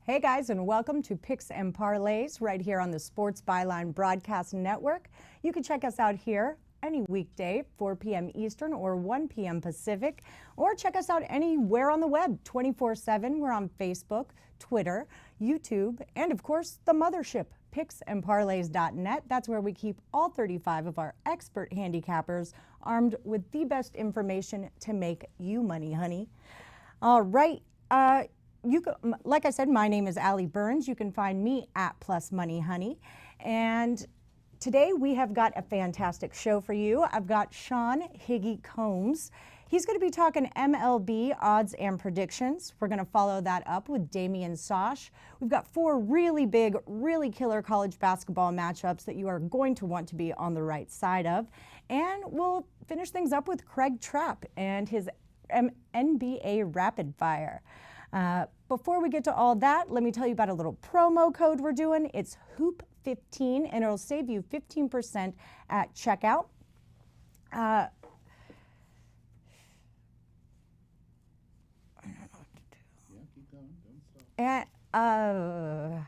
Hey guys, and welcome to Picks and Parlays right here on the Sports Byline Broadcast Network. You can check us out here any weekday, 4 p.m. Eastern or 1 p.m. Pacific, or check us out anywhere on the web, 24/7. We're on Facebook, Twitter, YouTube, and of course, the mothership, picksandparlays.net. That's where we keep all 35 of our expert handicappers armed with the best information to make you money, honey. All right. Like I said, my name is Allie Burns. You can find me at Plus Money Honey. And today we have got a fantastic show for you. I've got Sean Higgs. He's going to be talking MLB odds and predictions. We're going to follow that up with Damian Sosh. We've got 4 really big, really killer college basketball matchups that you are going to want to be on the right side of. And we'll finish things up with Craig Trapp and his NBA Rapid Fire. Before we get to all that, let me tell you about a little promo code we're doing. It's HOOP15, and it'll save you 15% at checkout. I don't know what to do. Yeah, keep going. Don't stop. And,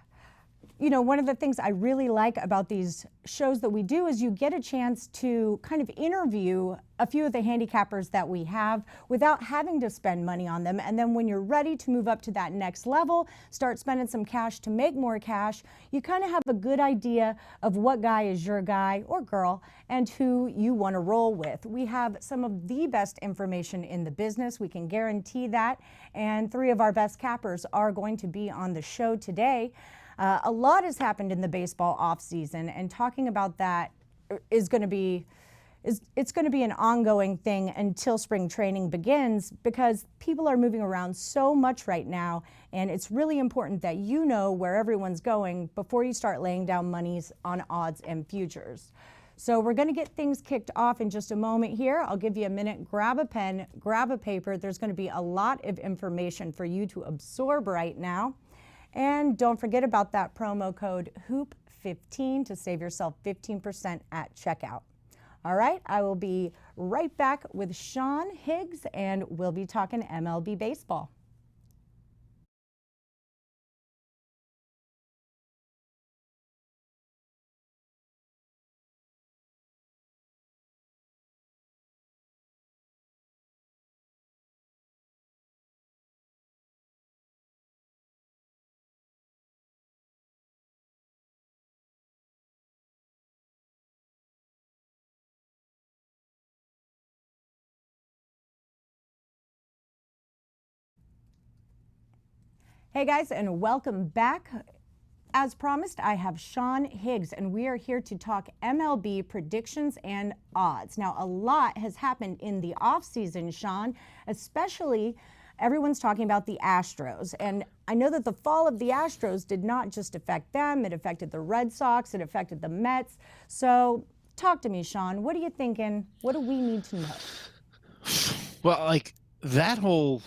you know, one of the things I really like about these shows that we do is you get a chance to kind of interview a few of the handicappers that we have without having to spend money on them. And then when you're ready to move up to that next level, start spending some cash to make more cash, you kind of have a good idea of what guy is your guy or girl and who you want to roll with. We have some of the best information in the business. We can guarantee that. And 3 of our best cappers are going to be on the show today. A lot has happened in the baseball offseason, and talking about that is going to be an ongoing thing until spring training begins, because people are moving around so much right now, and it's really important that you know where everyone's going before you start laying down monies on odds and futures. So we're going to get things kicked off in just a moment here. I'll give you a minute. Grab a pen, grab a paper. There's going to be a lot of information for you to absorb right now. And don't forget about that promo code HOOP15 to save yourself 15% at checkout. All right, I will be right back with Sean Higgs, and we'll be talking MLB baseball. Hey guys, and welcome back. As promised, I have Sean Higgs, and we are here to talk MLB predictions and odds. Now, a lot has happened in the offseason, Sean, especially everyone's talking about the Astros. And I know that the fall of the Astros did not just affect them, it affected the Red Sox, it affected the Mets. So talk to me, Sean. What are you thinking? What do we need to know? Well, like that whole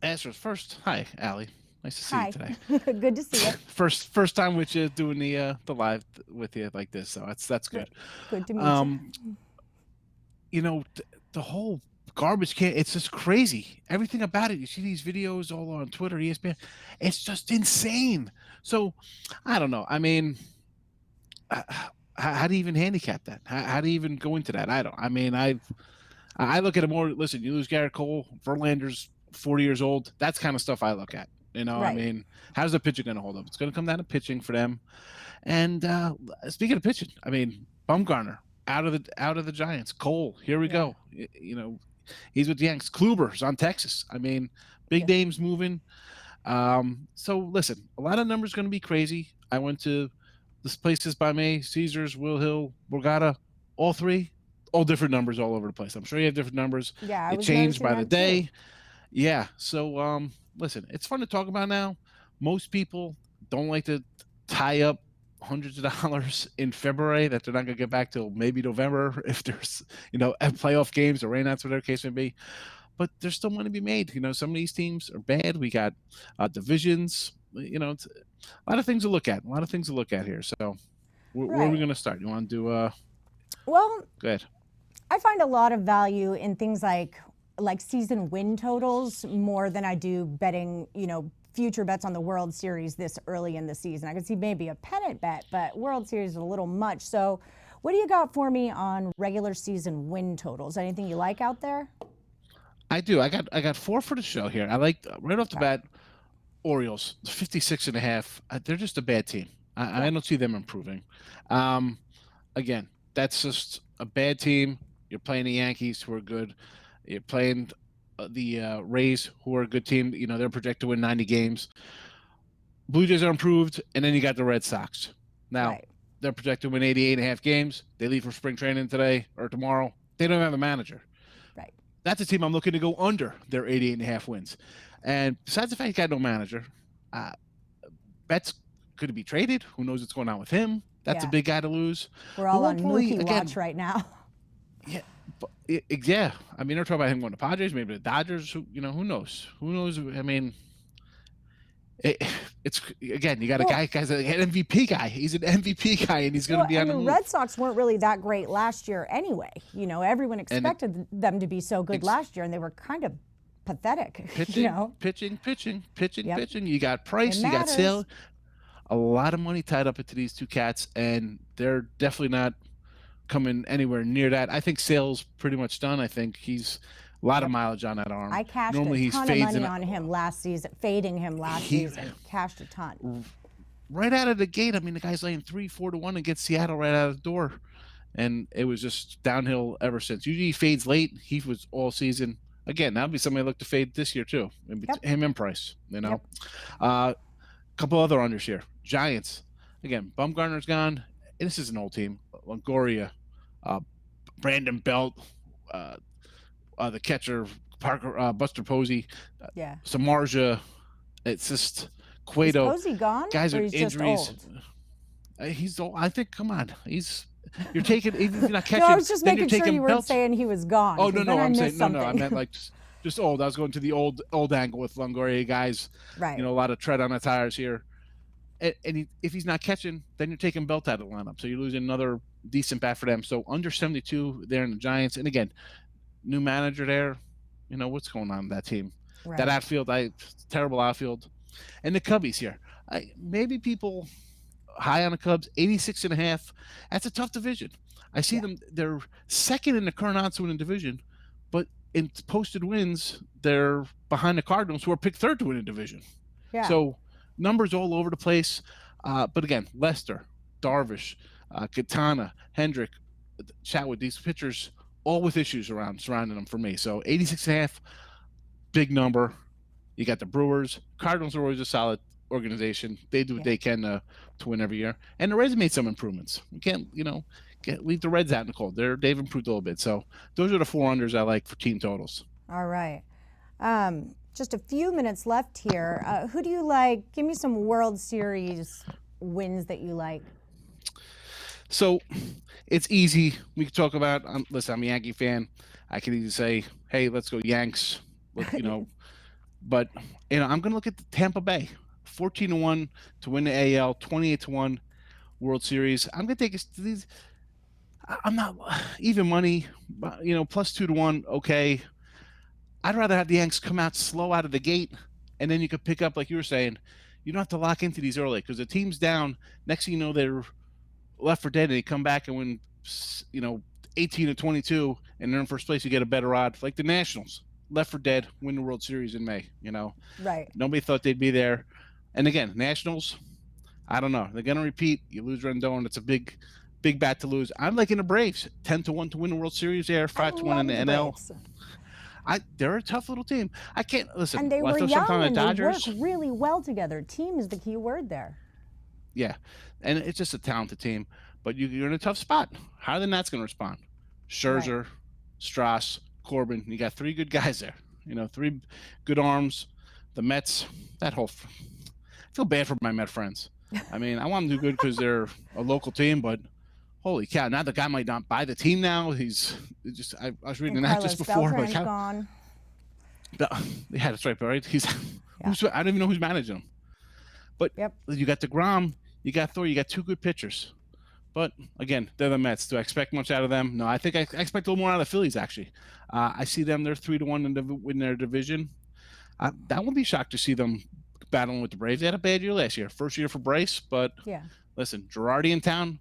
Astros first. Hi, Allie. Nice to see you today. Good to see you. First time with you doing the live with you like this, so that's good. Good to meet you. You know, the whole garbage can. It's just crazy. Everything about it. You see these videos all on Twitter, ESPN. It's just insane. So, I don't know. I mean, how do you even handicap that? How do you even go into that? I don't. I mean, I look at it more. Listen, you lose Garrett Cole, Verlander's 40 years old. That's kind of stuff I look at. You know, right. I mean, how's the pitcher going to hold up? It's going to come down to pitching for them. And speaking of pitching, I mean, Bumgarner out of the Giants. Cole, here we go. You know, he's with the Yanks. Kluber's on Texas. I mean, big names moving. So listen, a lot of numbers going to be crazy. I went to this places by me, Caesars, Will Hill, Borgata, all 3, all different numbers all over the place. I'm sure you have different numbers. Yeah, it changed by the day. Too. Yeah. So listen, it's fun to talk about now. Most people don't like to tie up hundreds of dollars in February that they're not going to get back till maybe November if there's, you know, playoff games or rainouts, whatever the case may be. But there's still money to be made. You know, some of these teams are bad. We got divisions. You know, it's a lot of things to look at. A lot of things to look at here. So where are we going to start? You want to do well, go ahead. I find a lot of value in things like season win totals more than I do betting, you know, future bets on the World Series this early in the season. I could see maybe a pennant bet, but World Series is a little much. So what do you got for me on regular season win totals? Anything you like out there? I do. I got 4 for the show here. I like right off the bat, Orioles 56.5. They're just a bad team. I don't see them improving. Again, that's just a bad team. You're playing the Yankees, who are good. You're playing the Rays, who are a good team. You know, they're projected to win 90 games. Blue Jays are improved, and then you got the Red Sox. Now, they're projected to win 88.5 games. They leave for spring training today or tomorrow. They don't have a manager. Right. That's a team I'm looking to go under their 88.5 wins. And besides the fact he got no manager, Betts could be traded. Who knows what's going on with him? That's a big guy to lose. We're all on Mookie watch right now. Yeah, but yeah. I mean, they're talking about him going to Padres, maybe the Dodgers. Who knows? Who knows? I mean, it's again, you got a guy's an MVP guy. He's an MVP guy, and he's going to be on the move. Red Sox weren't really that great last year anyway. You know, everyone expected them to be so good last year, and they were kind of pathetic. Pitching. You got Price, you got Sale. A lot of money tied up into these two cats, and they're definitely not coming anywhere near that. I think Sale's pretty much done. I think he's a lot of mileage on that arm. I cashed a ton of money on him last season, fading him last season. Cashed a ton. Right out of the gate, I mean, the guy's laying 3-4 to 1 against Seattle right out of the door, and it was just downhill ever since. Usually he fades late. He was all season. Again, that'll be somebody I look to fade this year too. Him and Price, you know. Couple other unders here. Giants. Again, Bumgarner's gone. This is an old team. Longoria, Brandon Belt, the catcher, Parker, Buster Posey, Samardzija. It's just Cueto. Is Posey gone? Guys are injuries. Just old? He's old. I think. Come on, you're taking. Even if you're not catching. No, I was just making sure you weren't Belt. saying he was gone. Oh no, I'm saying something. no. I meant like just old. I was going to the old angle with Longoria guys. Right. You know, a lot of tread on the tires here. And if he's not catching, then you're taking Belt out of the lineup. So you're losing another decent bat for them. So under 72 there in the Giants. And again, new manager there. You know, what's going on with that team? Right. That outfield, terrible outfield. And the Cubbies here. Maybe people high on the Cubs, 86.5. That's a tough division. I see them. They're second in the current odds-winning division. But in posted wins, they're behind the Cardinals, who are picked third to win a division. Yeah. So numbers all over the place. But again, Lester, Darvish, Katana, Hendrick, Chatwood, these pitchers, all with issues surrounding them for me. So 86.5, big number. You got the Brewers. Cardinals are always a solid organization. They do what they can to win every year. And the Reds made some improvements. We can't, leave the Reds out in the cold. They've improved a little bit. So those are the 4 unders I like for team totals. All right. Just a few minutes left here. Who do you like? Give me some World Series wins that you like. So it's easy. We can talk about, listen, I'm a Yankee fan. I can either say, hey, let's go Yanks, but, I'm going to look at the Tampa Bay, 14-1 to win the AL, 28-1 World Series. I'm going to take these. I'm not even money, plus 2-1. Okay. I'd rather have the Yanks come out slow out of the gate, and then you could pick up, like you were saying. You don't have to lock into these early because the team's down. Next thing you know, they're left for dead, and they come back and win, 18-22, and they're in first place. You get a better odd, like the Nationals, left for dead, win the World Series in May. Right? Nobody thought they'd be there, and again, Nationals. I don't know. They're gonna repeat. You lose Rendon. It's a big bat to lose. I'm liking the Braves, 10-1 to win the World Series. There, 5-1 in the NL. Braves. They're a tough little team. I can't listen. And they were young and they work Dodgers. really well together. Team is the key word there. Yeah, and it's just a talented team. But you're in a tough spot. How are the Nats going to respond? Scherzer, Strauss, Corbin. You got 3 good guys there. 3 good arms. The Mets. I feel bad for my Met friends. I mean, I want them to do good because they're a local team, but holy cow! Now the guy might not buy the team. Now I was reading that just before. Beltran's gone. Yeah, that's right, right? I don't even know who's managing him. But you got DeGrom, you got Thor, you got 2 good pitchers. But again, they're the Mets. Do I expect much out of them? No, I think I expect a little more out of the Phillies. Actually, I see them. They're 3-1 in their division. That won't be shocked to see them battling with the Braves. They had a bad year last year. First year for Bryce, but listen, Girardi in town,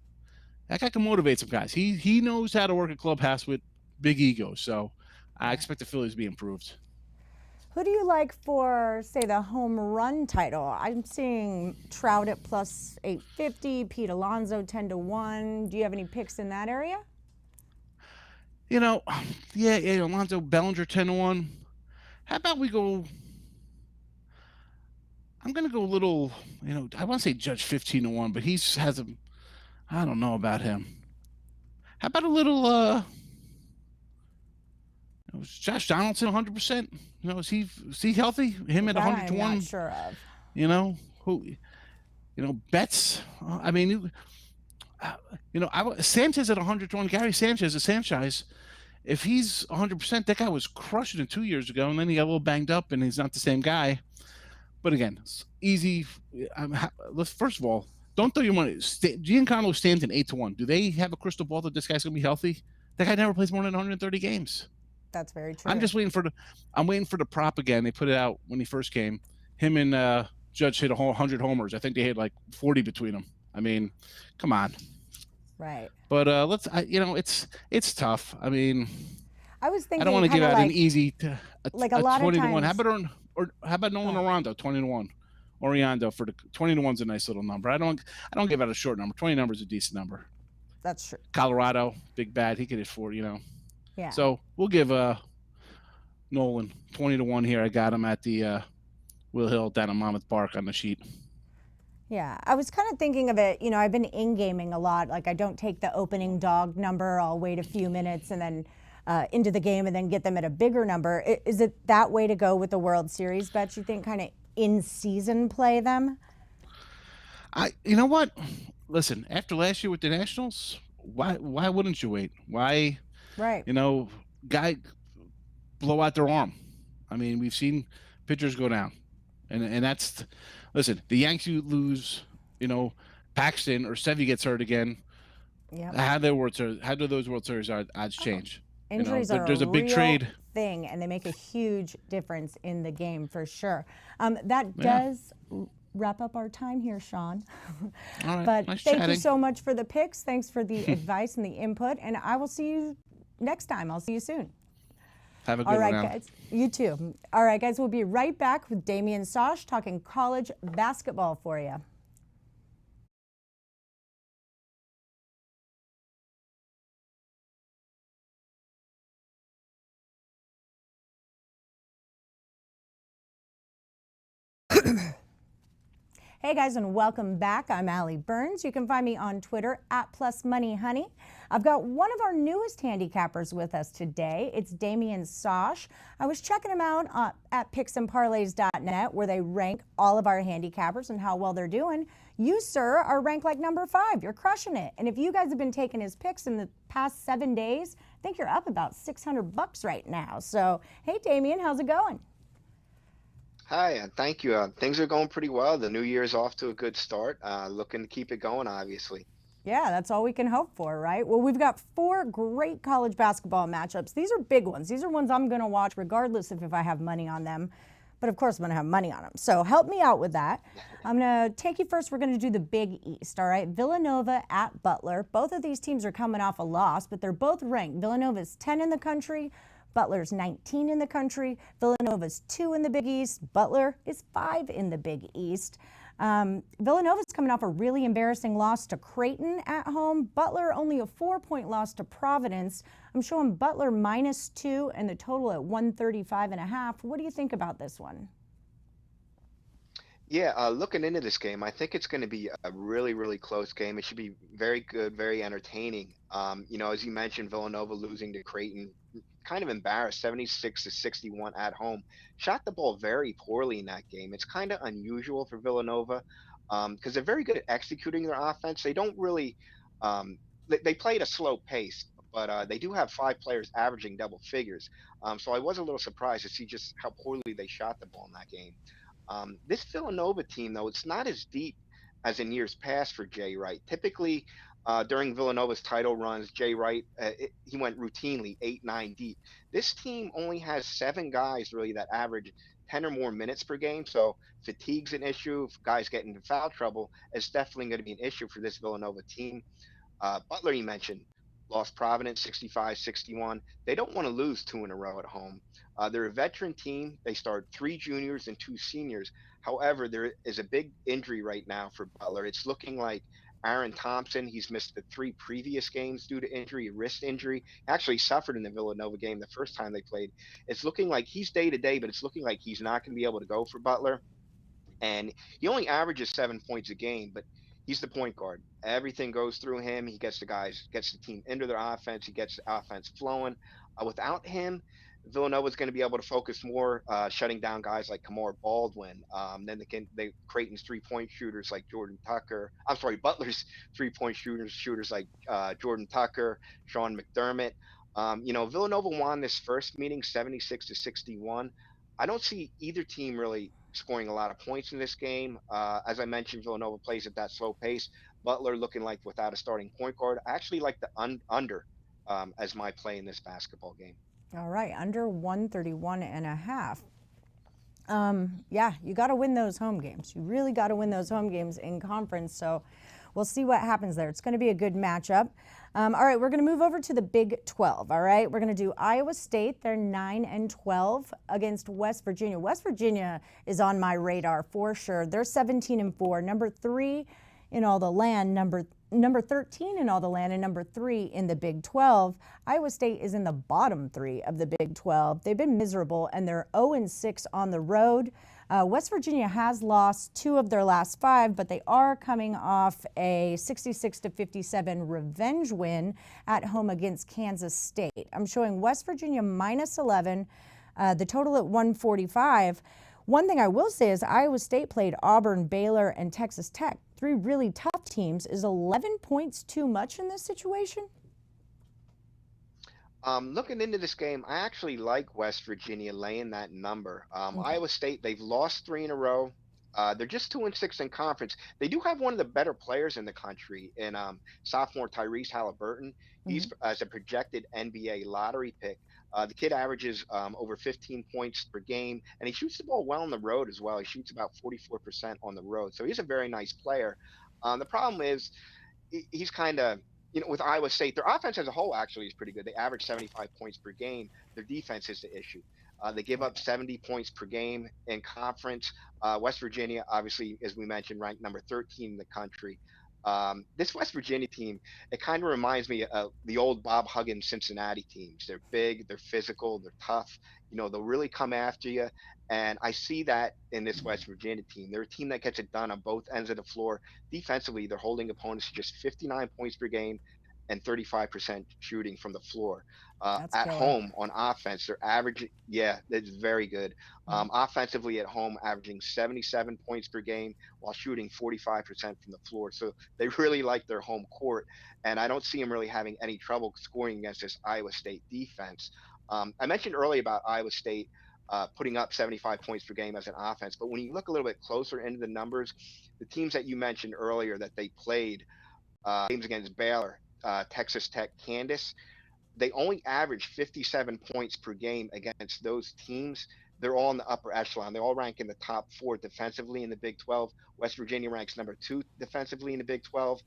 that guy can motivate some guys. He knows how to work a clubhouse with big egos. So I expect the Phillies to be improved. Who do you like for, say, the home run title? I'm seeing Trout at plus 850, Pete Alonso 10-1. Do you have any picks in that area? Alonso, Bellinger 10-1. How about we go? I'm going to go a little, I want to say Judge 15-1, but he has a, I don't know about him. How about a little, Josh Donaldson 100%? Is he healthy? Him at 100-1? I'm not sure of. Betts. Sanchez at 100-1. Gary Sanchez, a Sanchez. If he's 100%, that guy was crushing it 2 years ago, and then he got a little banged up, and he's not the same guy. But again, it's easy. First of all, don't throw your money. Giancarlo Stanton 8-1. Do they have a crystal ball that this guy's gonna be healthy? That guy never plays more than 130 games. That's very true. I'm just waiting for the prop again. They put it out when he first came. Him and Judge hit 100 homers. I think they hit like 40 between them. I mean, come on. Right. But it's tough. I mean, I was thinking I don't want to give out an easy like a lot 20 of to 1. times. How about Nolan Arondo 20-1? Orlando for the 20-1's a nice little number. I don't give out a short number. 20 number is a decent number. That's true. Colorado, big bad. He could hit 40. Yeah. So we'll give Nolan 20-1 here. I got him at the Will Hill down at Monmouth Park on the sheet. Yeah, I was kind of thinking of it, I've been in-gaming a lot. Like, I don't take the opening dog number. I'll wait a few minutes and then into the game and then get them at a bigger number. Is it that way to go with the World Series bets, you think, kind of in-season play them? You know what? Listen, after last year with the Nationals, why wouldn't you wait? Why? Right. Guy blow out their arm. I mean, we've seen pitchers go down. And that's... Listen, the Yankees lose, Paxton or Sevy gets hurt again. Yeah. How do those World Series odds change? Injuries are there's a big real trade thing, and they make a huge difference in the game for sure. That does wrap up our time here, Sean. All right, but nice thank chatting. you so much for the picks. Thanks for the advice and the input, and I will see you next time. I'll see you soon. Have a good one. All right, guys. You too. All right, guys. We'll be right back with Damian Sosh talking college basketball for you. Hey guys, and welcome back. I'm Allie Burns. You can find me on Twitter at @PlusMoneyHoney. I've got one of our newest handicappers with us today. It's Damian Sosh. I was checking him out at picksandparlays.net, where they rank all of our handicappers and how well they're doing. You, sir, are ranked like number 5. You're crushing it. And if you guys have been taking his picks in the past 7 days, I think you're up about $600 right now. So, hey, Damian, how's it going? Hi, thank you. Things are going pretty well. The new year's off to a good start. Looking to keep it going, obviously. Yeah, that's all we can hope for, right? Well, we've got 4 great college basketball matchups. These are big ones. These are ones I'm going to watch regardless of if I have money on them. But of course, I'm going to have money on them. So help me out with that. I'm going to take you first. We're going to do the Big East, all right? Villanova at Butler. Both of these teams are coming off a loss, but they're both ranked. Villanova's 10 in the country. Butler's 19 in the country. Villanova's 2 in the Big East. Butler is 5 in the Big East. Villanova's coming off a really embarrassing loss to Creighton at home. Butler only a 4-point loss to Providence. I'm showing Butler -2 and the total at 135.5. What do you think about this one? Yeah, looking into this game, I think it's going to be a really, really close game. It should be very good, very entertaining. As you mentioned, Villanova losing to Creighton, kind of embarrassed, 76-61 at home. Shot the ball very poorly in that game. It's kind of unusual for Villanova because they're very good at executing their offense. They don't really they play at a slow pace, but they do have 5 players averaging double figures. So I was a little surprised to see just how poorly they shot the ball in that game. This Villanova team, though, it's not as deep as in years past for Jay Wright. Typically, during Villanova's title runs, Jay Wright, he went routinely 8-9 deep. This team only has 7 guys really that average 10 or more minutes per game. So fatigue's an issue. If guys get into foul trouble, it's definitely going to be an issue for this Villanova team. Butler, you mentioned, lost Providence 65-61. They don't want to lose two in a row at home. They're a veteran team. They start three juniors and two seniors. However, there is a big injury right now for Butler. It's looking like Aaron Thompson, he's missed the three previous games due to injury, a wrist injury. Actually suffered in the Villanova game the first time they played. It's looking like he's day to day, but it's looking like he's not going to be able to go for Butler. And he only averages 7 points a game, but he's the point guard. Everything goes through him. He gets the team into their offense. He gets the offense flowing. Without him, Villanova's going to be able to focus more, shutting down guys like Kamar Baldwin. Then Creighton's 3-point shooters like Jordan Tucker. I'm sorry, Butler's 3-point shooters like Jordan Tucker, Sean McDermott. Villanova won this first meeting 76-61. I don't see either team really scoring a lot of points in this game. As I mentioned, Villanova plays at that slow pace. Butler looking like without a starting point guard. I actually like the under as my play in this basketball game. All right, under 131.5. Yeah, you got to win those home games. You really got to win those home games in conference. So we'll see what happens there. It's going to be a good matchup. All right, we're going to move over to the Big 12. All right, we're going to do Iowa State. They're 9-12 against West Virginia. West Virginia is on my radar for sure. They're 17-4, number 3 in all the land, number 13 in all the land, and number 3 in the Big 12. Iowa State is in the bottom 3 of the Big 12. They've been miserable, and they're 0-6 on the road. West Virginia has lost 2 of their last 5, but they are coming off a 66-57 revenge win at home against Kansas State. I'm showing West Virginia -11, the total at 145. One thing I will say is Iowa State played Auburn, Baylor, and Texas Tech, 3 really tough teams. Is 11 points too much in this situation? Looking into this game, I actually like West Virginia laying that number. Okay. Iowa State, they've lost 3 in a row. They're just 2-6 in conference. They do have one of the better players in the country in sophomore Tyrese Halliburton. He's as a projected NBA lottery pick. The kid averages over 15 points per game, and he shoots the ball well on the road as well. He shoots about 44% on the road, so he's a very nice player. The problem is he's kind of, with Iowa State, their offense as a whole actually is pretty good. They average 75 points per game. Their defense is the issue. They give up 70 points per game in conference. West Virginia, obviously, as we mentioned, ranked number 13 in the country. This West Virginia team, it kind of reminds me of the old Bob Huggins Cincinnati teams. They're big, they're physical, they're tough. They'll really come after you. And I see that in this West Virginia team. They're a team that gets it done on both ends of the floor. Defensively, they're holding opponents to just 59 points per game and 35% shooting from the floor. At home on offense, they're averaging, that's very good. Offensively at home, averaging 77 points per game while shooting 45% from the floor. So they really like their home court. And I don't see them really having any trouble scoring against this Iowa State defense. I mentioned earlier about Iowa State putting up 75 points per game as an offense. But when you look a little bit closer into the numbers, the teams that you mentioned earlier that they played, games against Baylor, Texas Tech, Kansas, they only average 57 points per game against those teams. They're all in the upper echelon. They all rank in the top 4 defensively in the Big 12. West Virginia ranks number 2 defensively in the Big 12.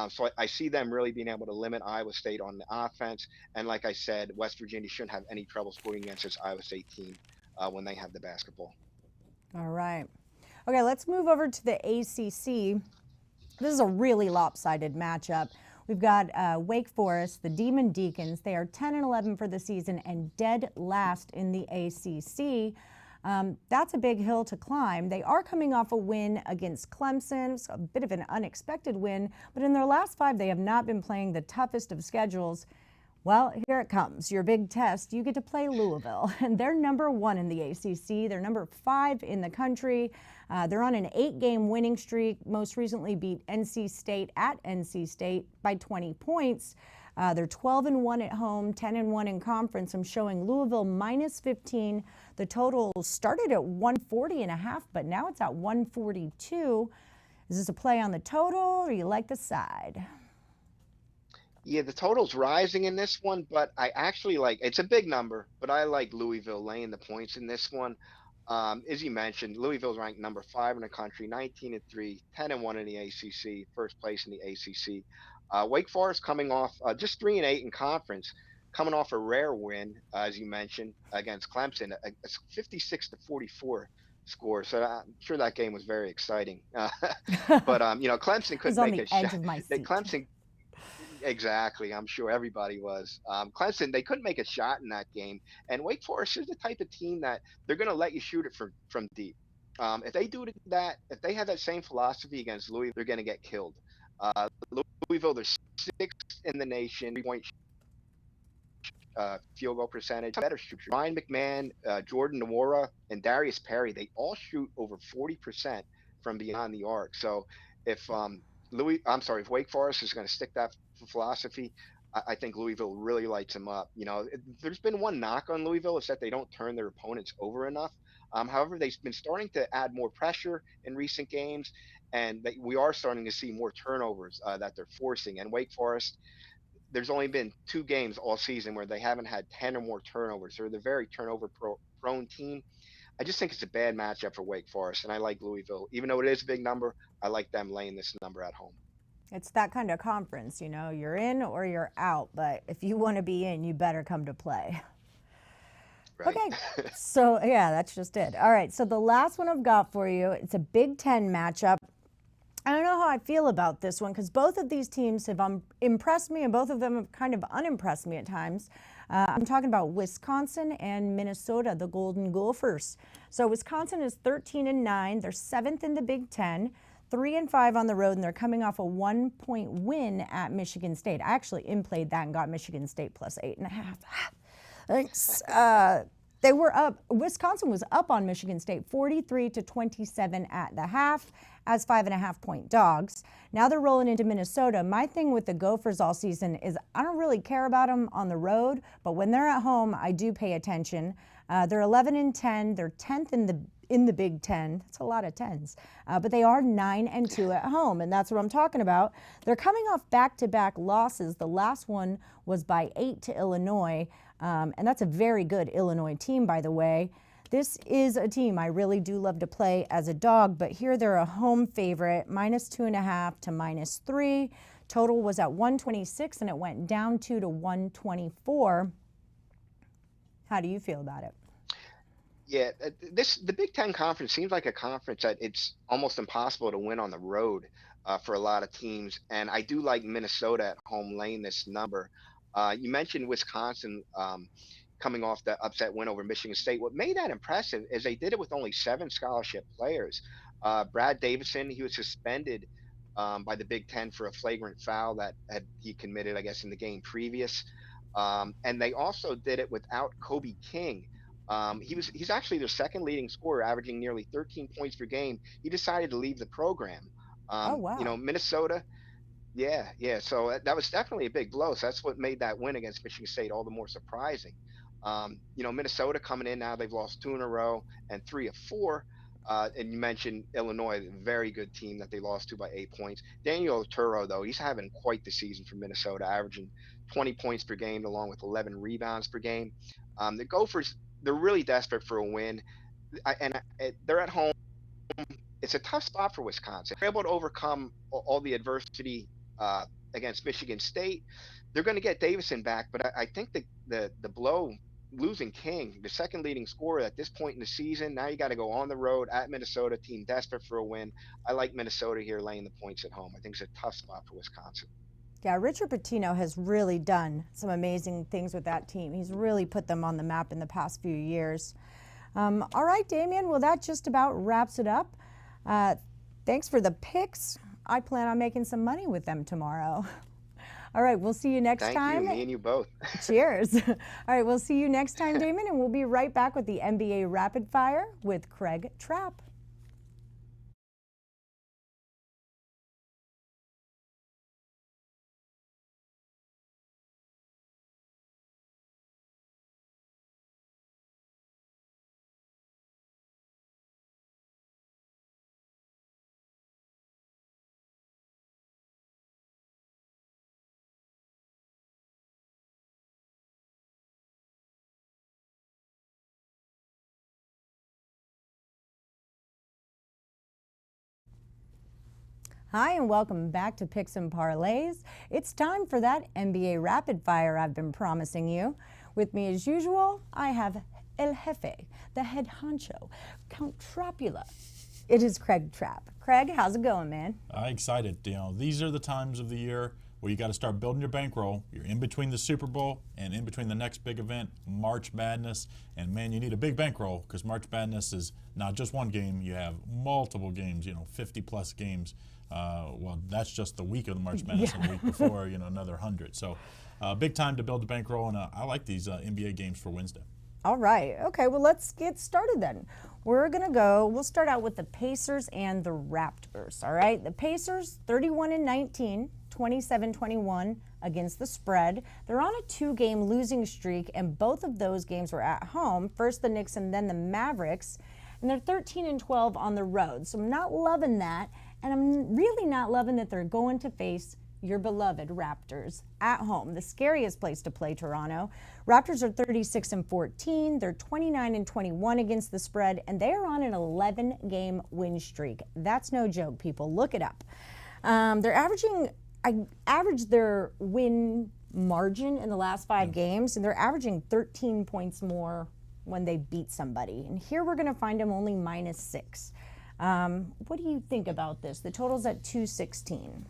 So I see them really being able to limit Iowa State on the offense. And like I said, West Virginia shouldn't have any trouble scoring against this Iowa State team when they have the basketball. All right. Okay, let's move over to the ACC. This is a really lopsided matchup. We've got Wake Forest, the Demon Deacons. They are 10-11 for the season and dead last in the ACC. That's a big hill to climb. They are coming off a win against Clemson. It's a bit of an unexpected win, but in their last 5, they have not been playing the toughest of schedules. Well, here it comes, your big test. You get to play Louisville, and they're number 1 in the ACC. They're number 5 in the country. They're on an 8-game winning streak. Most recently beat NC State at NC State by 20 points. They're 12-1 at home, 10-1 in conference. I'm showing Louisville -15. The total started at 140.5, but now it's at 142. Is this a play on the total, or you like the side? Yeah, the total's rising in this one, but I actually it's a big number, but I like Louisville laying the points in this one. As you mentioned, Louisville's ranked number 5 in the country, 19-3, 10-1 in the ACC, first place in the ACC. Wake Forest coming off just 3-8 in conference, coming off a rare win, as you mentioned, against Clemson, a 56-44 score. So I'm sure that game was very exciting. But Clemson I was couldn't on make the a edge shot. of my They seat. Clemson Exactly. I'm sure everybody was. Clemson, they couldn't make a shot in that game. And Wake Forest is the type of team that they're going to let you shoot it from deep. If they do that, if they have that same philosophy against Louisville, they're going to get killed. Louisville, they're sixth in the nation, 3-point field goal percentage, better shooters. Ryan McMahon, Jordan Nwora, and Darius Perry, they all shoot over 40% from beyond the arc. So if if Wake Forest is going to stick that philosophy, I think Louisville really lights them up. There's been one knock on Louisville is that they don't turn their opponents over enough. However, they've been starting to add more pressure in recent games, and we are starting to see more turnovers that they're forcing. And Wake Forest, there's only been 2 games all season where they haven't had 10 or more turnovers. They're the very prone team. I just think it's a bad matchup for Wake Forest, and I like Louisville. Even though it is a big number, I like them laying this number at home. It's that kind of conference, you're in or you're out, but if you want to be in, you better come to play. Right. Okay, so yeah, that's just it. All right, so the last one I've got for you, it's a Big Ten matchup. I don't know how I feel about this one because both of these teams have impressed me and both of them have kind of unimpressed me at times. I'm talking about Wisconsin and Minnesota, the Golden Gophers. So Wisconsin is 13-9. They're 7th in the Big Ten, 3-5 on the road, and they're coming off a 1-point win at Michigan State. I actually in-played that and got Michigan State plus 8.5. Thanks. They were up. Wisconsin was up on Michigan State 43-27 at the half as 5.5-point dogs. Now they're rolling into Minnesota. My thing with the Gophers all season is I don't really care about them on the road, but when they're at home, I do pay attention. They're 11-10. They're 10th in the Big Ten. That's a lot of tens. But they are 9-2 at home, and that's what I'm talking about. They're coming off back-to-back losses. The last one was by 8 to Illinois. And that's a very good Illinois team, by the way. This is a team I really do love to play as a dog, but here they're a home favorite, -2.5 to -3. Total was at 126, and it went down 2 to 124. How do you feel about it? Yeah, the Big Ten conference seems like a conference that it's almost impossible to win on the road for a lot of teams, and I do like Minnesota at home laying this number. You mentioned Wisconsin coming off the upset win over Michigan State. What made that impressive is they did it with only 7 scholarship players. Brad Davison, he was suspended by the Big Ten for a flagrant foul that he committed, I guess, in the game previous. And they also did it without Kobe King. He's actually their second leading scorer, averaging nearly 13 points per game. He decided to leave the program. Oh, wow. Minnesota, yeah. So that was definitely a big blow. So that's what made that win against Michigan State all the more surprising. Minnesota coming in now, they've lost 2 in a row and 3 of 4. And you mentioned Illinois, very good team that they lost to by 8 points. Daniel Otero, though, he's having quite the season for Minnesota, averaging 20 points per game along with 11 rebounds per game. The Gophers, they're really desperate for a win, they're at home. It's a tough spot for Wisconsin. They're able to overcome all the adversity against Michigan State. They're going to get Davison back, but I think the blow, losing King, the second leading scorer at this point in the season, now you got to go on the road at Minnesota, team desperate for a win. I like Minnesota here laying the points at home. I think it's a tough spot for Wisconsin. Yeah, Richard Pitino has really done some amazing things with that team. He's really put them on the map in the past few years. All right, Damian, well, that just about wraps it up. Thanks for the picks. I plan on making some money with them tomorrow. All right, we'll see you next time. Thank you, me and you both. Cheers. All right, we'll see you next time, Damian, and we'll be right back with the NBA Rapid Fire with Craig Trapp. Hi, and welcome back to Picks and Parlays. It's time for that NBA Rapid Fire I've been promising you. With me as usual, I have El Jefe, the head honcho, Count Trappula. It is Craig Trapp. Craig, how's it going, man? Excited. These are the times of the year where you got to start building your bankroll. You're in between the Super Bowl and in between the next big event, March Madness. And man, you need a big bankroll because March Madness is not just one game. You have multiple games, 50 plus games. Well, that's just the week of the March Madness, and the week before, another 100. So big time to build the bankroll, and I like these NBA games for Wednesday. All right. Okay, well, let's get started then. We'll start out with the Pacers and the Raptors, all right? The Pacers, 31-19, 27-21 against the spread. They're on a 2-game losing streak, and both of those games were at home. First the Knicks and then the Mavericks. And they're 13-12 on the road. So I'm not loving that, and I'm really not loving that they're going to face your beloved Raptors at home, the scariest place to play Toronto. Raptors are 36-14. They're 29-21 against the spread, and they are on an 11-game win streak. That's no joke, people. Look it up. I averaged their win margin in the last 5 games, and they're averaging 13 points more when they beat somebody. And here we're going to find them only -6. What do you think about this? The total's at 216.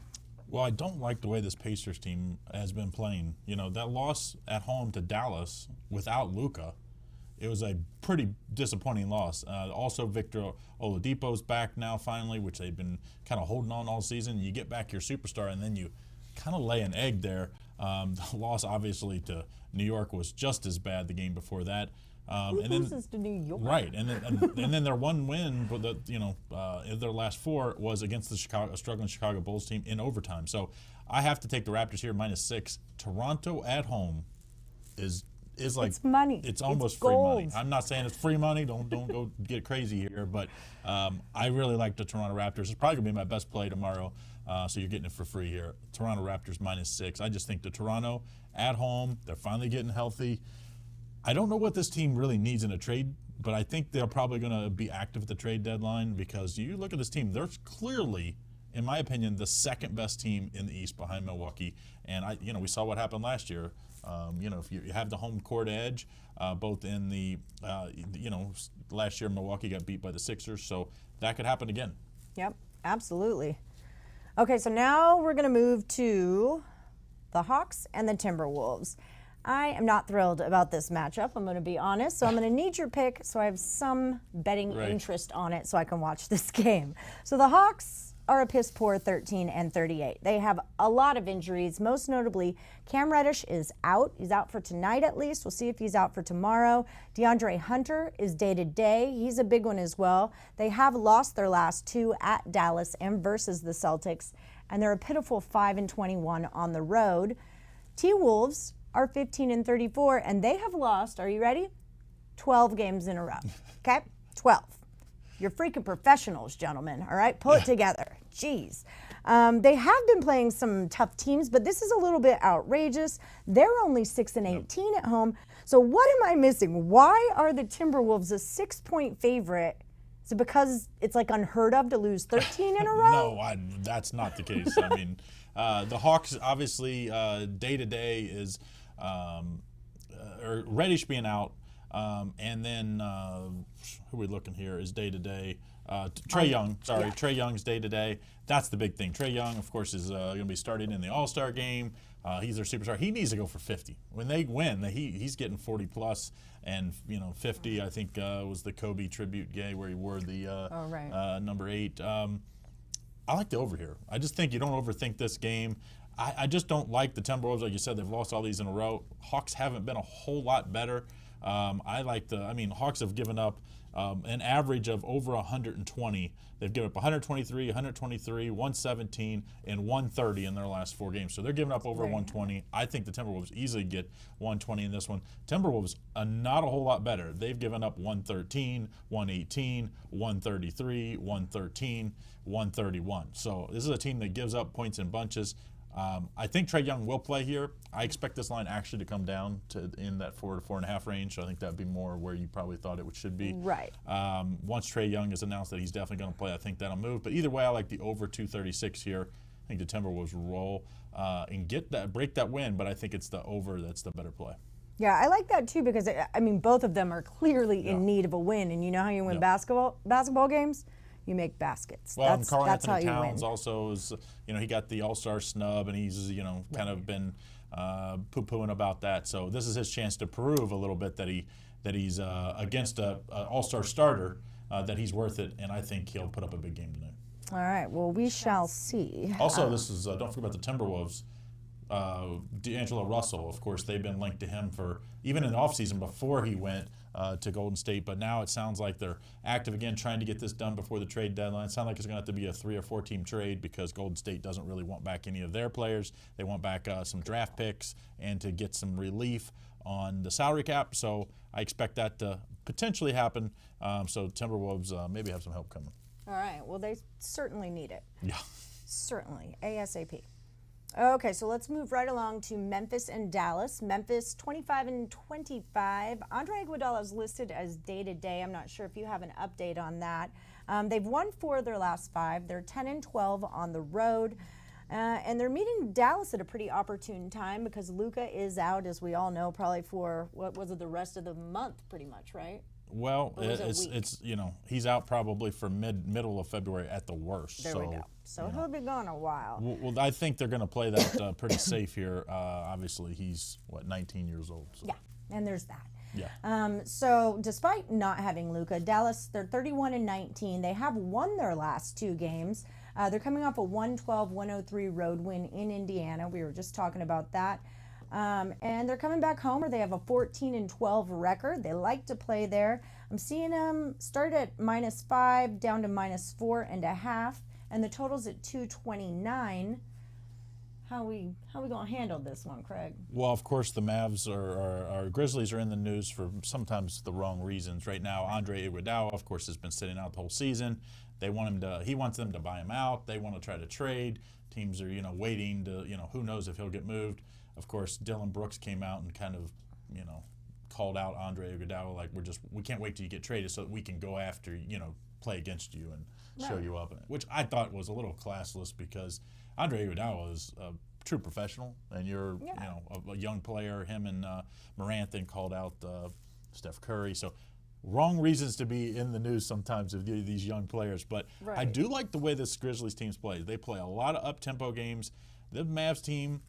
Well, I don't like the way this Pacers team has been playing. That loss at home to Dallas without Luka, it was a pretty disappointing loss. Also, Victor Oladipo's back now finally, which they've been kind of holding on all season. You get back your superstar, and then you kind of lay an egg there. The loss, obviously, to New York was just as bad the game before that. Who loses to New York? Right, and then their one win, but in their last 4 was against the struggling Chicago Bulls team in overtime. So I have to take the Raptors here -6. Toronto at home is like it's money. It's almost free money. I'm not saying it's free money. Don't go get crazy here, but I really like the Toronto Raptors. It's probably gonna be my best play tomorrow. So you're getting it for free here. Toronto Raptors -6. I just think the Toronto at home, they're finally getting healthy. I don't know what this team really needs in a trade, but I think they're probably going to be active at the trade deadline because you look at this team, they're clearly, in my opinion, the second best team in the East behind Milwaukee. And we saw what happened last year. If you have the home court edge, both in the, last year Milwaukee got beat by the Sixers, so that could happen again. Yep, absolutely. Okay, so now we're going to move to the Hawks and the Timberwolves. I am not thrilled about this matchup, I'm going to be honest. So I'm going to need your pick so I have some betting interest on it so I can watch this game. So the Hawks are a piss poor 13-38. They have a lot of injuries, most notably Cam Reddish is out. He's out for tonight at least. We'll see if he's out for tomorrow. DeAndre Hunter is day-to-day. He's a big one as well. They have lost their last 2 at Dallas and versus the Celtics, and they're a pitiful 5-21 on the road. T-Wolves are 15-34, and they have lost, are you ready? 12 games in a row, okay? 12. You're freaking professionals, gentlemen, all right? Pull it together, jeez. They have been playing some tough teams, but this is a little bit outrageous. They're only 6-18 at home, so what am I missing? Why are the Timberwolves a 6-point favorite? Is it because it's like unheard of to lose 13 in a row? No, that's not the case. I mean, the Hawks, obviously, day-to-day is Reddish being out, and then who are we looking here is day-to-day. Trae Young, Trae Young's day-to-day. That's the big thing. Trae Young, of course, is going to be starting in the All-Star game. He's their superstar. He needs to go for 50. When they win, he's getting 40+, and 50, I think, was the Kobe tribute game where he wore the number 8. I like the over here. I just think you don't overthink this game. I just don't like the Timberwolves. Like you said, they've lost all these in a row. Hawks haven't been a whole lot better. Hawks have given up an average of over 120. They've given up 123, 123, 117, and 130 in their last 4 games. So they're giving up over 120. I think the Timberwolves easily get 120 in this one. Timberwolves are not a whole lot better. They've given up 113, 118, 133, 113, 131. So this is a team that gives up points in bunches. I think Trae Young will play here. I expect this line actually to come down to in that 4 to 4.5 range. So I think that'd be more where you probably thought it should be. Right. Once Trae Young has announced that he's definitely going to play, I think that'll move. But either way, I like the over 236 here. I think the Timberwolves roll and break that win, but I think it's the over that's the better play. Yeah, I like that too because, I mean, both of them are clearly in need of a win. And you know how you win basketball games? You make baskets. Well, that's Karl-Anthony how you Towns win. also is, he got the All-Star snub, and he's, kind of been poo-pooing about that. So this is his chance to prove a little bit that he's against a All-Star starter, that he's worth it, and I think he'll put up a big game tonight. All right, well, we shall see. Also, this is, don't forget about the Timberwolves. D'Angelo Russell, of course, they've been linked to him for even in the offseason before he went to Golden State, but now it sounds like they're active again trying to get this done before the trade deadline. It sounds like it's going to have to be a 3 or 4 team trade because Golden State doesn't really want back any of their players. They want back some draft picks and to get some relief on the salary cap, so I expect that to potentially happen. So Timberwolves maybe have some help coming. All right, well, they certainly need it. Yeah. Certainly, ASAP. Okay, so let's move right along to Memphis and Dallas. Memphis 25-25. Andre Iguodala is listed as day-to-day. I'm not sure if you have an update on that. They've won 4 of their last 5. They're 10-12 on the road. And they're meeting Dallas at a pretty opportune time because Luka is out, as we all know, probably for, the rest of the month pretty much, right? Well, it's he's out probably for middle of February at the worst. There we go. So he'll be gone a while. Well, I think they're going to play that pretty safe here. Obviously, he's 19 years old. So. Yeah, and there's that. Yeah. So despite not having Luka, Dallas, they're 31-19. They have won their last 2 games. They're coming off a 112-103 road win in Indiana. We were just talking about that. And they're coming back home, or they have a 14-12 record. They like to play there. I'm seeing them start at -5 down to -4.5, and the total's at 229. How we gonna handle this one, Craig? Well, of course, the Mavs or Grizzlies are in the news for sometimes the wrong reasons. Right now, Andre Iguodala, of course, has been sitting out the whole season. He wants them to buy him out. They want to try to trade. Teams are, waiting to, who knows if he'll get moved. Of course, Dylan Brooks came out and kind of, called out Andre Iguodala like we can't wait till you get traded so that we can go after, play against you and show you up, which I thought was a little classless because Andre Iguodala is a true professional, and you're a young player. Him and Morant then called out Steph Curry, so wrong reasons to be in the news sometimes of these young players. But I do like the way this Grizzlies teams play. They play a lot of up-tempo games. The Mavs team,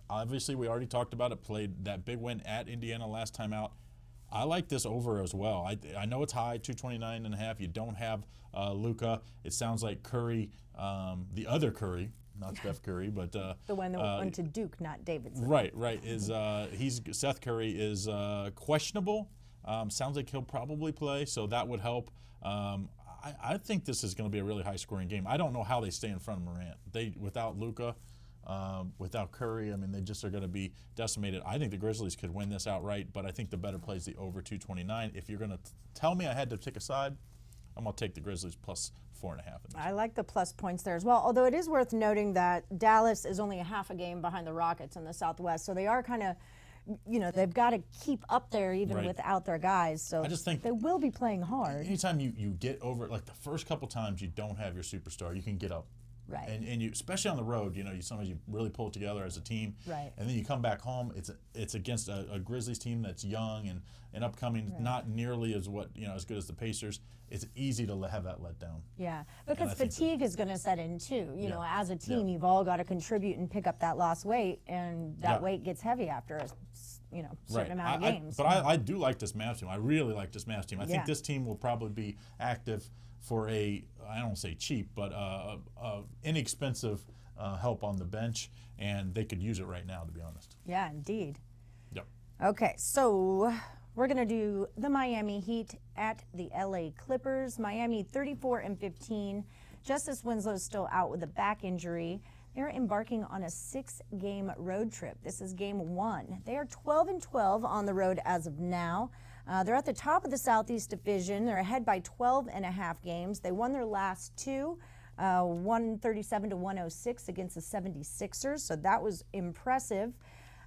obviously, we already talked about it, played that big win at Indiana last time out. I like this over as well. I know it's high, 229.5. You don't have Luka. It sounds like Curry, the other Curry, not Steph Curry, but the one that went to Duke, not Davidson. Right. Is Seth Curry is questionable. Sounds like he'll probably play, so that would help. I think this is going to be a really high-scoring game. I don't know how they stay in front of Morant. Without Luka. Without Curry, they just are going to be decimated. I think the Grizzlies could win this outright, but I think the better play is the over 229. If you're going to tell me I had to pick a side, I'm going to take the Grizzlies plus 4.5. I like the plus points there as well, although it is worth noting that Dallas is only a half a game behind the Rockets in the Southwest, so they are kind of, they've got to keep up there even without their guys, so I just think they will be playing hard. Anytime you get over, like the first couple times you don't have your superstar, you can get up. Right. And you, especially on the road, sometimes you really pull it together as a team. Right. And then you come back home. It's against a Grizzlies team that's young and upcoming, not nearly as as good as the Pacers. It's easy to have that let down. Yeah, because fatigue is going to set in too. As a team, you've all got to contribute and pick up that lost weight, and that weight gets heavy after a certain amount of games. But I do like this Mavs team. I really like this Mavs team. I think this team will probably be active for I don't say cheap, but inexpensive help on the bench, and they could use it right now, to be honest. Yeah, indeed. Yep. Okay, so we're going to do the Miami Heat at the LA Clippers. Miami 34-15. Justice Winslow's still out with a back injury. They're embarking on a 6-game road trip. This is game 1. They are 12-12 on the road as of now. They're at the top of the Southeast Division. They're ahead by 12.5 games. They won their last 2. 137 to 106 against the 76ers. So that was impressive.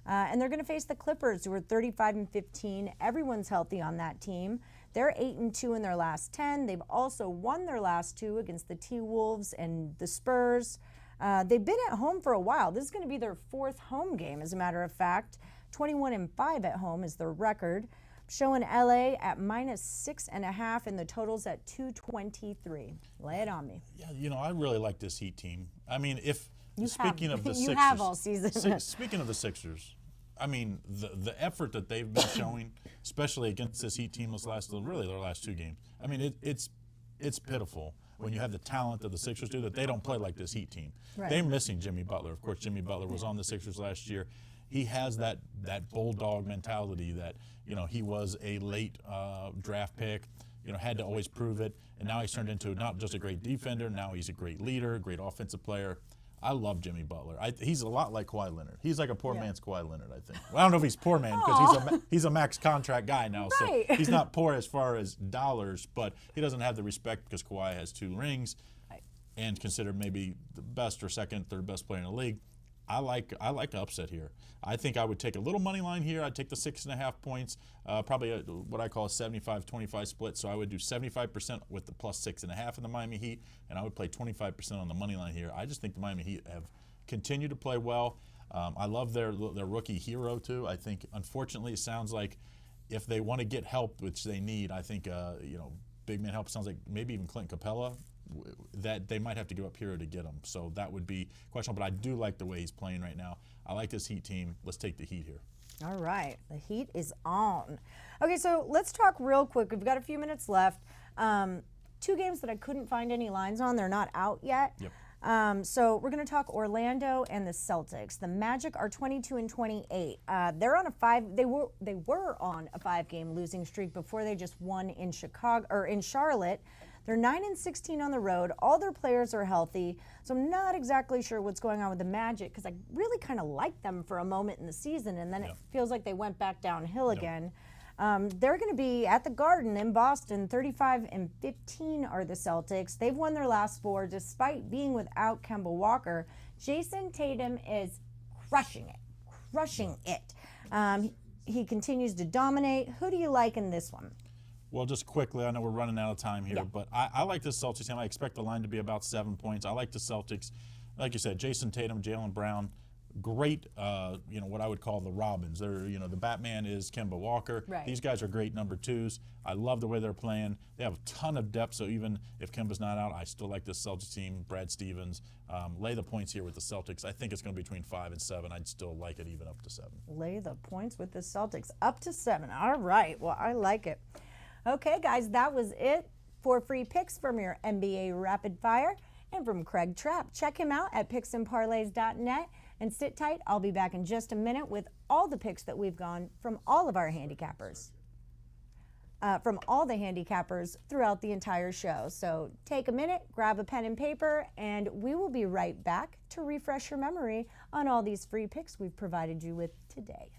And they're going to face the Clippers, who are 35 and 15. Everyone's healthy on that team. They're 8 and 2 in their last 10. They've also won their last 2 against the T-Wolves and the Spurs. They've been at home for a while. This is going to be their 4th home game, as a matter of fact. 21 and 5 at home is their record. Showing LA at -6.5 and the total's at 223. Lay it on me. Yeah, you know, I really like this Heat team. I mean, speaking of the Sixers, you have all season. Speaking of the Sixers, I mean, the effort that they've been showing, especially against this Heat team, their last 2 games. I mean, it's pitiful when you have the talent that the Sixers do that they don't play like this Heat team. Right. They're missing Jimmy Butler. Of course, Jimmy Butler was on the Sixers last year. He has that bulldog mentality that, you know, he was a late draft pick, you know, had to always prove it, and now he's turned into not just a great defender, now he's a great leader, great offensive player. I love Jimmy Butler. He's a lot like Kawhi Leonard. He's like a poor man's Kawhi Leonard, I think. Well, I don't know if he's poor man because he's a max contract guy now, right. So he's not poor as far as dollars, but he doesn't have the respect because Kawhi has 2 rings and considered maybe the best or second, third best player in the league. I like the upset here. I think I would take a little money line here. I'd take the 6.5 points, probably what I call a 75-25 split. So I would do 75% with the plus 6.5 in the Miami Heat, and I would play 25% on the money line here. I just think the Miami Heat have continued to play well. I love their rookie hero too. I think, unfortunately, it sounds like if they want to get help, which they need, I think you know, big man help sounds like maybe even Clint Capella, that they might have to give up Hero to get him. So that would be questionable, but I do like the way he's playing right now. I like this Heat team. Let's take the Heat here. All right, the Heat is on. Okay, so let's talk real quick. We've got a few minutes left. 2 games that I couldn't find any lines on. They're not out yet. Yep. So we're going to talk Orlando and the Celtics. The Magic are 22 and 28. They're on a 5. They were on a 5-game losing streak before they just won in Charlotte. They're 9 and 16 on the road. All their players are healthy. So I'm not exactly sure what's going on with the Magic because I really kind of liked them for a moment in the season, and then it feels like they went back downhill again. They're going to be at the Garden in Boston. 35 and 15 are the Celtics. They've won their last 4 despite being without Kemba Walker. Jason Tatum is crushing it. He continues to dominate. Who do you like in this one? Well, just quickly, I know we're running out of time here, but I like the Celtics team. I expect the line to be about 7 points. I like the Celtics. Like you said, Jason Tatum, Jaylen Brown, great, you know, what I would call the Robins. They're, you know, the Batman is Kemba Walker. Right. These guys are great number 2s. I love the way they're playing. They have a ton of depth, so even if Kemba's not out, I still like this Celtics team. Brad Stevens, lay the points here with the Celtics. I think it's going to be between 5 and 7. I'd still like it even up to 7. Lay the points with the Celtics up to 7. All right, well, I like it. Okay, guys, that was it for free picks from your NBA Rapid Fire and from Craig Trapp. Check him out at picksandparlays.net and sit tight. I'll be back in just a minute with all the picks that we've gone from all of our handicappers, from all the handicappers throughout the entire show. So take a minute, grab a pen and paper, and we will be right back to refresh your memory on all these free picks we've provided you with today.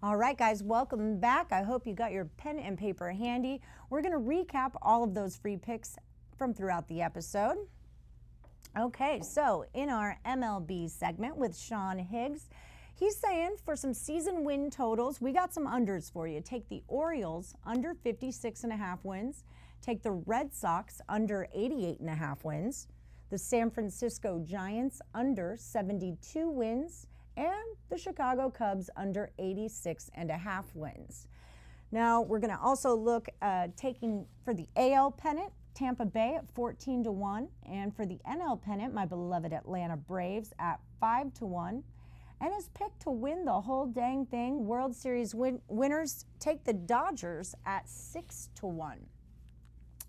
All right, guys, welcome back. I hope you got your pen and paper handy. We're going to recap all of those free picks from throughout the episode. Okay, so in our MLB segment with Sean Higgs, he's saying for some season win totals, we got some unders for you. Take the Orioles under 56.5 wins. Take the Red Sox under 88.5 wins. The San Francisco Giants under 72 wins. And the Chicago Cubs under 86.5 wins. Now we're going to also look taking for the AL pennant, Tampa Bay at 14-1, and for the NL pennant, my beloved Atlanta Braves at 5-1. and is picked to win the whole dang thing. World Series winners take the Dodgers at 6-1.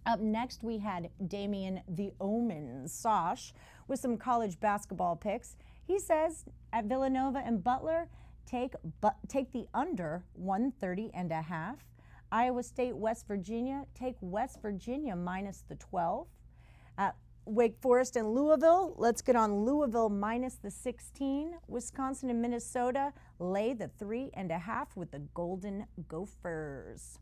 Up next, we had Damian the Omen Sosh with some college basketball picks. He says at Villanova and Butler, take the under 130.5. Iowa State, West Virginia, take West Virginia minus the 12. At Wake Forest and Louisville, let's get on Louisville minus the 16. Wisconsin and Minnesota, lay the 3.5 with the Golden Gophers.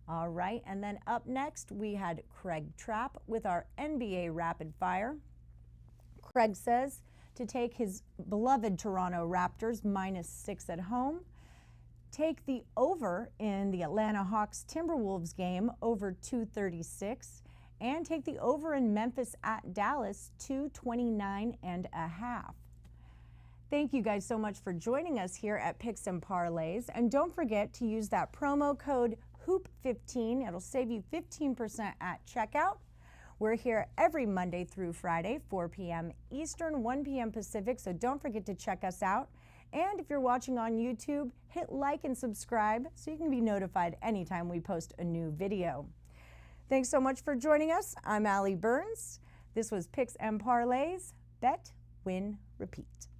All right, and then up next, we had Craig Trapp with our NBA Rapid Fire. Craig says to take his beloved Toronto Raptors minus 6 at home. Take the over in the Atlanta Hawks Timberwolves game over 236. And take the over in Memphis at Dallas 229.5. Thank you guys so much for joining us here at Picks and Parlays. And don't forget to use that promo code HOOP15. It'll save you 15% at checkout. We're here every Monday through Friday, 4 p.m. Eastern, 1 p.m. Pacific, so don't forget to check us out. And if you're watching on YouTube, hit like and subscribe so you can be notified anytime we post a new video. Thanks so much for joining us. I'm Allie Burns. This was Picks and Parlays. Bet, win, repeat.